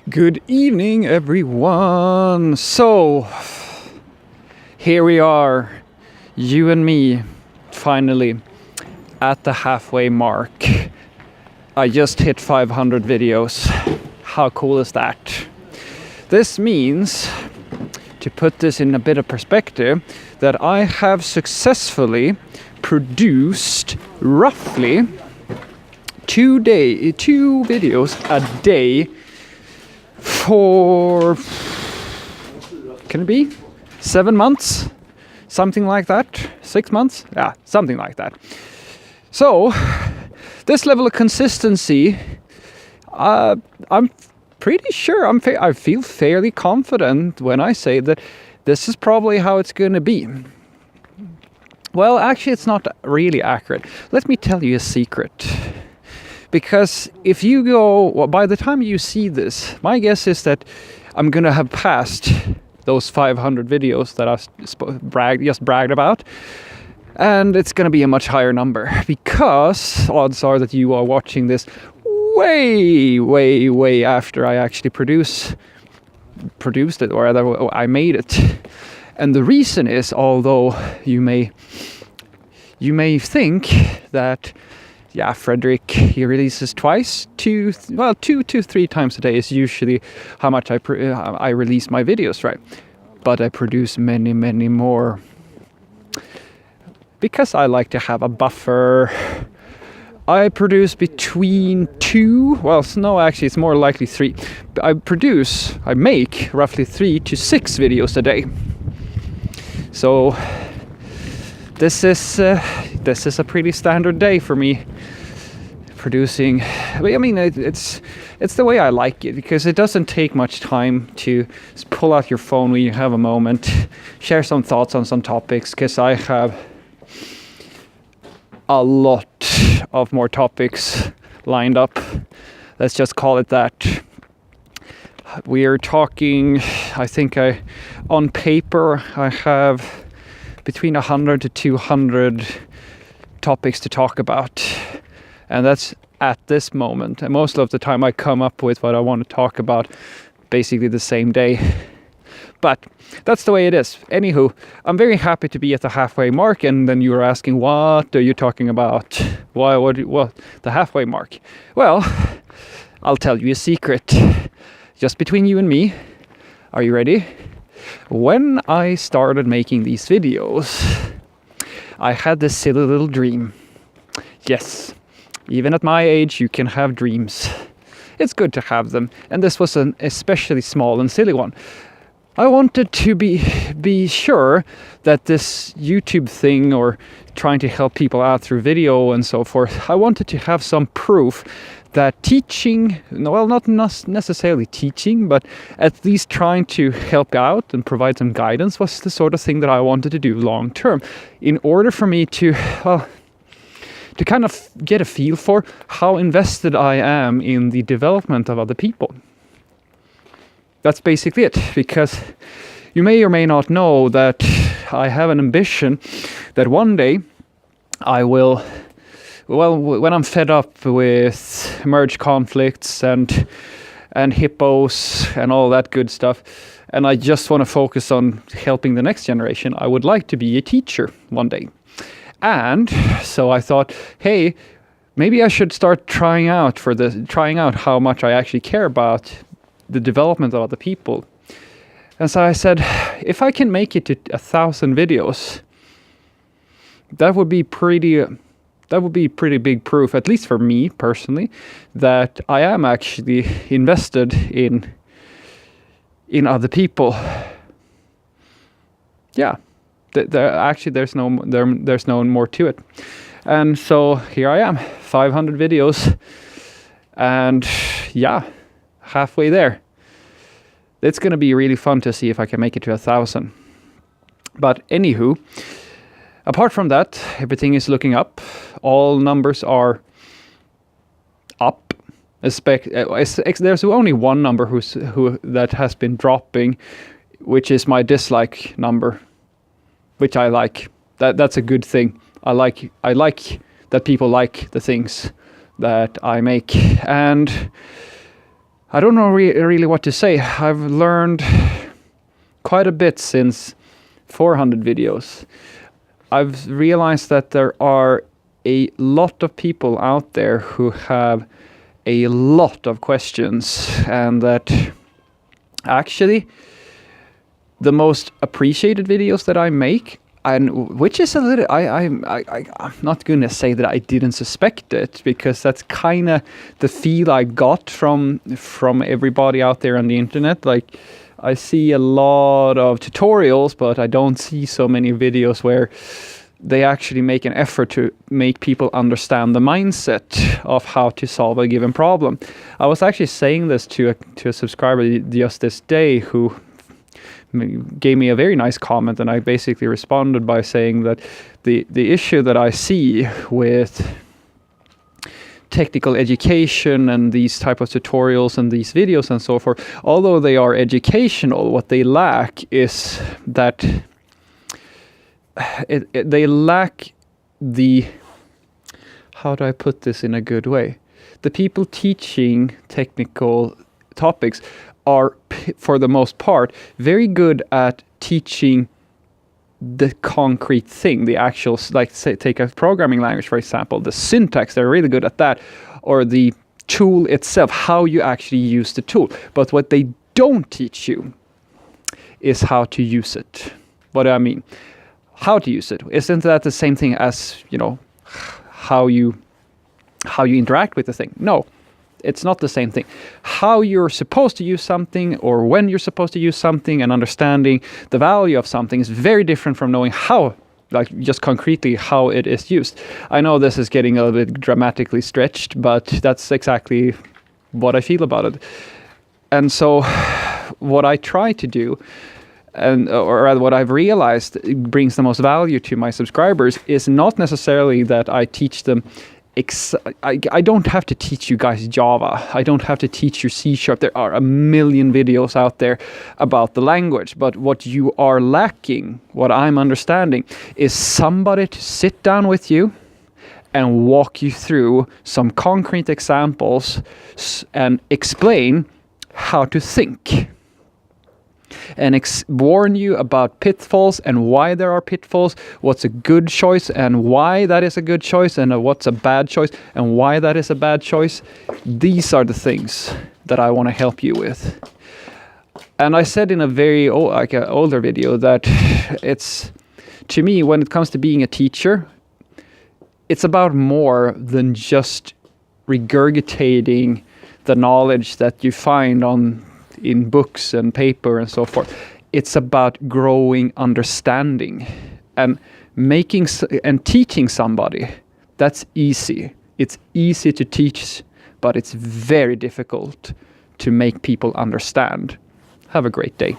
Good evening, everyone. So, here we are, you and me, finally, at the halfway mark. I just hit 500 videos. How cool is that? This means, to put this in a bit of perspective, that I have successfully produced roughly two videos a day for, can it be 7 months, something like that, 6 months, yeah, something like that. So this level of consistency, I'm pretty sure I feel fairly confident when I say that this is probably how it's going to be. Well, actually, it's not really accurate. Let me tell you a secret. Because if you go, well, by the time you see this, my guess is that I'm going to have passed those 500 videos that I just bragged about. And it's going to be a much higher number. Because odds are that you are watching this way after I actually produced it, or I made it. And the reason is, although you may think that, yeah, Fredrik, he releases twice, 2 to 3 times a day is usually how much I release my videos, right? But I produce many more. Because I like to have a buffer, I produce between 2, well, no, actually, it's more likely 3. I make roughly 3 to 6 videos a day. So this is a pretty standard day for me producing. I mean, it's the way I like it, because it doesn't take much time to pull out your phone when you have a moment, share some thoughts on some topics, because I have a lot of more topics lined up. Let's just call it that. We are talking, I think on paper, I have between 100 to 200 topics to talk about. And that's at this moment. And most of the time I come up with what I want to talk about basically the same day. But that's the way it is. Anywho, I'm very happy to be at the halfway mark. And then you were asking, what are you talking about? What the halfway mark? Well, I'll tell you a secret. Just between you and me. Are you ready? When I started making these videos, I had this silly little dream. Yes, even at my age, you can have dreams. It's good to have them. And this was an especially small and silly one. I wanted to be sure that this YouTube thing, or trying to help people out through video and so forth, I wanted to have some proof that teaching, well, not necessarily teaching, but at least trying to help out and provide some guidance was the sort of thing that I wanted to do long term, in order for me to kind of get a feel for how invested I am in the development of other people. That's basically it, because you may or may not know that I have an ambition that one day I will, well, when I'm fed up with merge conflicts and hippos and all that good stuff, and I just want to focus on helping the next generation, I would like to be a teacher one day. And so I thought, hey, maybe I should start trying out how much I actually care about the development of other people. And so I said, if I can make it to 1,000 videos, that would be pretty big proof, at least for me personally, that I am actually invested in other people. Yeah, there's no more to it. And so here I am, 500 videos, and yeah, halfway there. It's going to be really fun to see if I can make it to 1,000. But anywho, apart from that, everything is looking up. All numbers are up. There's only one number that has been dropping, which is my dislike number, which I like. That's a good thing. I like that people like the things that I make. And I don't know really what to say. I've learned quite a bit since 400 videos. I've realized that there are a lot of people out there who have a lot of questions, and that actually the most appreciated videos that I make, and which is a little, I'm not going to say that I didn't suspect it, because that's kind of the feel I got from everybody out there on the internet. Like, I see a lot of tutorials, but I don't see so many videos where they actually make an effort to make people understand the mindset of how to solve a given problem. I was actually saying this to a subscriber just this day, who gave me a very nice comment, and I basically responded by saying that the issue that I see with technical education and these type of tutorials and these videos and so forth, although they are educational, what they lack is that they lack the, how do I put this in a good way? The people teaching technical topics are, for the most part, very good at teaching the concrete thing, the actual, like, say, take a programming language, for example, the syntax, they're really good at that, or the tool itself, how you actually use the tool. But what they don't teach you is how to use it. What do I mean? How to use it. Isn't that the same thing as, how you interact with the thing? No, it's not the same thing. How you're supposed to use something, or when you're supposed to use something, and understanding the value of something is very different from knowing how, like, just concretely how it is used. I know this is getting a little bit dramatically stretched, but that's exactly what I feel about it. And so what I try to do, or rather what I've realized brings the most value to my subscribers, is not necessarily that I teach them I don't have to teach you guys Java. I don't have to teach you C#. There are a million videos out there about the language. But what you are lacking, what I'm understanding, is somebody to sit down with you and walk you through some concrete examples and explain how to think. And warn you about pitfalls and why there are pitfalls, what's a good choice and why that is a good choice, and what's a bad choice and why that is a bad choice. These are the things that I want to help you with. And I said in a very older video that it's, to me, when it comes to being a teacher, it's about more than just regurgitating the knowledge that you find in books and paper and so forth. It's about growing understanding and teaching somebody. That's easy. It's easy to teach, but it's very difficult to make people understand. Have a great day.